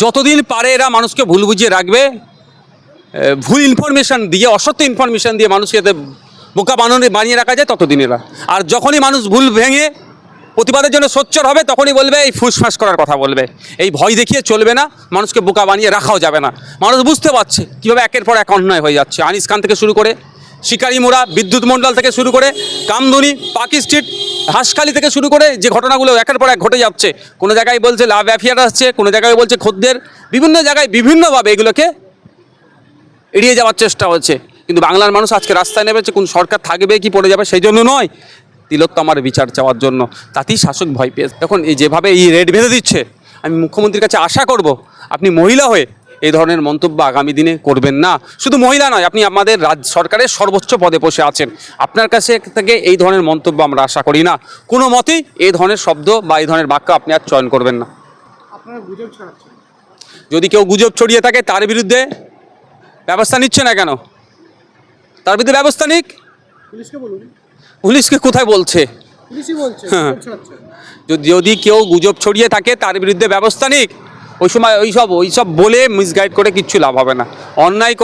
যতদিন পারে এরা মানুষকে ভুল বুঝিয়ে রাখবে, ভুল ইনফরমেশান দিয়ে, অসত্য ইনফরমেশান দিয়ে মানুষকে যাতে বোকা বানিয়ে রাখা যায় ততদিন এরা। আর যখনই মানুষ ভুল ভেঙে প্রতিবাদের জন্য সোচ্চার হবে তখনই বলবে এই ফুসফাস করার কথা বলবে। এই ভয় দেখিয়ে চলবে না, মানুষকে বোকা বানিয়ে রাখাও যাবে না। মানুষ বুঝতে পারছে কীভাবে একের পর এক অন্যায় হয়ে যাচ্ছে। আনিস খান থেকে শুরু করে শিকারি মোড়া, বিদ্যুৎ মণ্ডল থেকে শুরু করে কামদুনি, পাকি স্ট্রিট, হাঁসখালি থেকে শুরু করে যে ঘটনাগুলো একের পর এক ঘটে যাচ্ছে। কোনো জায়গায় বলছে লাভ অ্যাফেয়ার আসছে, কোনো জায়গায় বলছে খদ্দের, বিভিন্ন জায়গায় বিভিন্নভাবে এগুলোকে এড়িয়ে যাওয়ার চেষ্টা হচ্ছে। কিন্তু বাংলার মানুষ আজকে রাস্তায় নেমেছে কোন সরকার থাকবে কি পড়ে যাবে সেই জন্য নয়, তিলোত্তমার বিচার চাওয়ার জন্য। তাতেই শাসক ভয় পেয়েছে। এখন এই যেভাবে এই রেট বেঁধে দিচ্ছে, আমি মুখ্যমন্ত্রীর কাছে আশা করব আপনি মহিলা হয়ে এই ধরনের মন্তব্য আগামী দিনে করবেন না। শুধু মহিলা নয়, আপনি আমাদের রাজ্য সরকারের সর্বোচ্চ পদে বসে আছেন, আপনার কাছে থেকে এই ধরনের মন্তব্য আমরা আশা করি না। কোনো মতেই এই ধরনের শব্দ বা এই ধরনের বাক্য আপনি আর চয়ন করবেন না। আপনারা গুজব ছড়াচ্ছেন। যদি কেউ গুজব ছড়িয়ে থাকে তার বিরুদ্ধে ব্যবস্থা নিচ্ছে না কেন? তার বিরুদ্ধে ব্যবস্থা নিক। পুলিশকে বলুন। পুলিশকে কোথায় বলছে? পুলিশই বলছে হ্যাঁ। গুজব ছড়াচ্ছে। যদি কেউ গুজব ছড়িয়ে থাকে তার বিরুদ্ধে ব্যবস্থা নিক। ওই সময় ওইসব বলে মিসগাইড করে কিচ্ছু লাভ হবে না। অন্যায়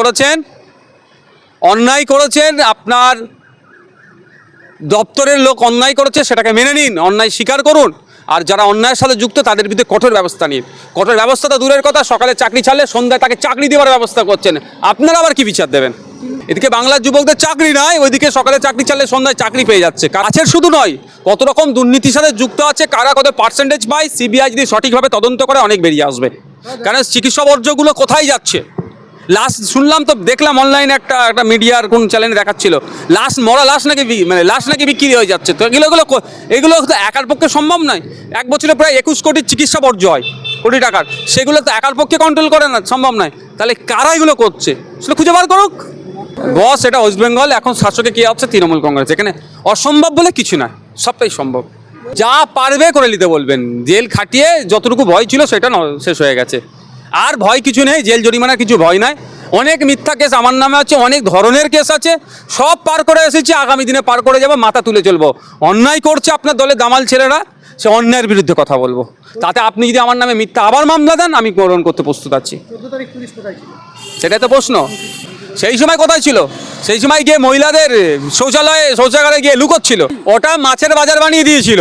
করেছেন আপনার দপ্তরের লোক, অন্যায় করেছে সেটাকে মেনে নিন, অন্যায় স্বীকার করুন। আর যারা অন্যায়ের সাথে যুক্ত তাদের বিরুদ্ধে কঠোর ব্যবস্থা নিন। কঠোর ব্যবস্থা তো দূরের কথা, সকালে চাকরি ছাড়লে সন্ধ্যায় তাকে চাকরি দেওয়ার ব্যবস্থা করছেন, আপনারা আবার কি বিচার দেবেন? এদিকে বাংলার যুবকদের চাকরি নাই, ওইদিকে সকালে চাকরি ছাড়লে সন্ধ্যায় চাকরি পেয়ে যাচ্ছে। কাছের শুধু নয়, কত রকম দুর্নীতির সাথে যুক্ত আছে, কারা কত পার্সেন্টেজ পায়, সিবিআই যদি সঠিকভাবে তদন্ত করে অনেক বেরিয়ে আসবে। কারণ চিকিৎসা বর্জ্যগুলো কোথায় যাচ্ছে? লাস্ট শুনলাম তো, দেখলাম অনলাইনে একটা মিডিয়ার কোন চ্যানেলে দেখাচ্ছিল মরা লাশ নাকি বিক্রি হয়ে যাচ্ছে। তো এগুলো তো একার পক্ষে সম্ভব নয়। এক বছরে প্রায় 21 কোটির চিকিৎসা বর্জ্য হয়, কোটি টাকার, সেগুলো তো একার পক্ষে কন্ট্রোল করে না, সম্ভব নয়। তাহলে কারা এগুলো করছে সেটা খুঁজে বার করুক। বস, এটা ওয়েস্ট বেঙ্গল, এখন শাসকে কে হচ্ছে তৃণমূল কংগ্রেস। এখানে অসম্ভব বলে কিছু নয়, সবটাই সম্ভব। যা পারবে করে নিতে বলবেন। জেল খাটিয়ে যতটুকু ভয় ছিল সেটা শেষ হয়ে গেছে, আর ভয় কিছু নেই। জেল জরিমানার কিছু ভয় নাই। অনেক মিথ্যা কেস আমার নামে আছে, অনেক ধরনের কেস আছে, সব পার করে এসেছি, আগামী দিনে পার করে যাবো, মাথা তুলে চলবো। অন্যায় করছে আপনার দলে দামাল ছেলেরা, সে অন্যায়ের বিরুদ্ধে কথা বলবো। তাতে আপনি যদি আমার নামে মিথ্যা আবার মামলা দেন, আমি গ্রহণ করতে প্রস্তুত আছি। 14 তারিখ পুলিশ কোথায় ছিল? সেটাই তো প্রশ্ন। সেই সময় কোথায় ছিল? সেই সময় গিয়ে মহিলাদের শৌচাগারে গিয়ে লুকোচ্ছিল। ওটা মাছের বাজার বানিয়ে দিয়েছিল।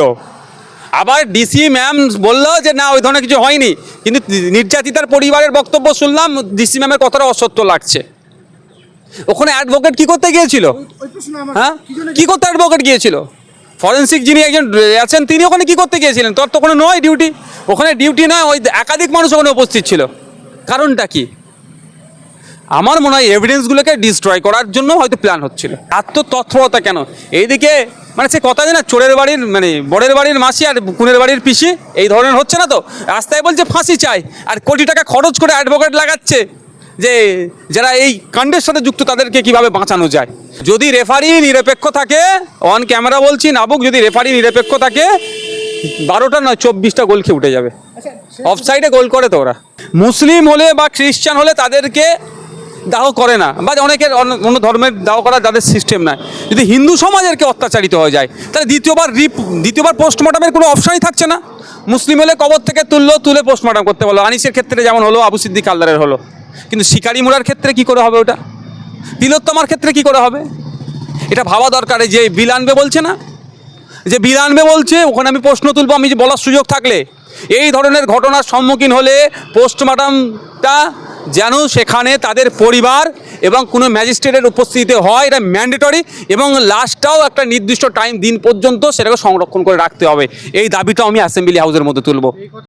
আবার ডিসি ম্যাম বললো যে না, ওই ধরনের কিছু হয়নি, কিন্তু নির্যাতিতার পরিবারের বক্তব্য শুনলাম, ডিসি ম্যামের কথাটা অসত্য লাগছে। ওখানে অ্যাডভোকেট কি করতে গিয়েছিল? হ্যাঁ, কি করতে অ্যাডভোকেট গিয়েছিল? ফরেন্সিক যিনি একজন আছেন তিনি ওখানে কি করতে গিয়েছিলেন? তোর তো ওখানে নয় ডিউটি, ওখানে ডিউটি নয়, ওই একাধিক মানুষ ওখানে উপস্থিত ছিল। কারণটা কি? আমার মনে হয় এভিডেন্সগুলোকে ডিস্ট্রয় করার জন্য হয়তো প্ল্যান হচ্ছিল। আত্মতৎপরতা কেন? এইদিকে সে কথা যে না, চোরের বাড়ির বরের বাড়ির মাসি আর কুনের বাড়ির পিসি, এই ধরনের হচ্ছে না তো। রাস্তায় বলছে ফাঁসি চাই, আর কোটি টাকা খরচ করে অ্যাডভোকেট লাগাচ্ছে যে যারা এই কাণ্ডের সাথে যুক্ত তাদেরকে কিভাবে বাঁচানো যায়। যদি রেফারি নিরপেক্ষ থাকে, অন ক্যামেরা বলছি নাবুক, যদি রেফারি নিরপেক্ষ থাকে 12টা নয় 24টা গোল খেয়ে উঠে যাবে। অফসাইডে গোল করে তো ওরা। মুসলিম হলে বা খ্রিস্টান হলে তাদেরকে দাহ করে না, বা অনেকের অন্য ধর্মের দাহ করার যাদের সিস্টেম নাই। যদি হিন্দু সমাজেরকে অত্যাচারিত হয়ে যায় তাহলে দ্বিতীয়বার পোস্টমর্টমের কোনো অপশানই থাকছে না। মুসলিম হলে কবর থেকে তুলে পোস্টমর্টম করতে বলো। আনিসের ক্ষেত্রে যেমন হলো, আবু সিদ্দিক আলদারের হলো, কিন্তু শিকারি মুড়ার ক্ষেত্রে কি করে হবে? ওটা তিলোত্তমার ক্ষেত্রে কি করে হবে? এটা ভাবা দরকার। যে বিল আনবে বলছে না, যে বিল আনবে বলছে, ওখানে আমি প্রশ্ন তুলবো, আমি যে বলার সুযোগ থাকলে এই ধরনের ঘটনার সম্মুখীন হলে পোস্টমর্টমটা যেন সেখানে তাদের পরিবার এবং কোনো ম্যাজিস্ট্রেটের উপস্থিতিতে হয়, এটা ম্যান্ডেটরি, এবং লাস্টটাও একটা নির্দিষ্ট দিন পর্যন্ত সেটাকে সংরক্ষণ করে রাখতে হবে। এই দাবিটা আমি অ্যাসেম্বলি হাউসের মধ্যে তুলব।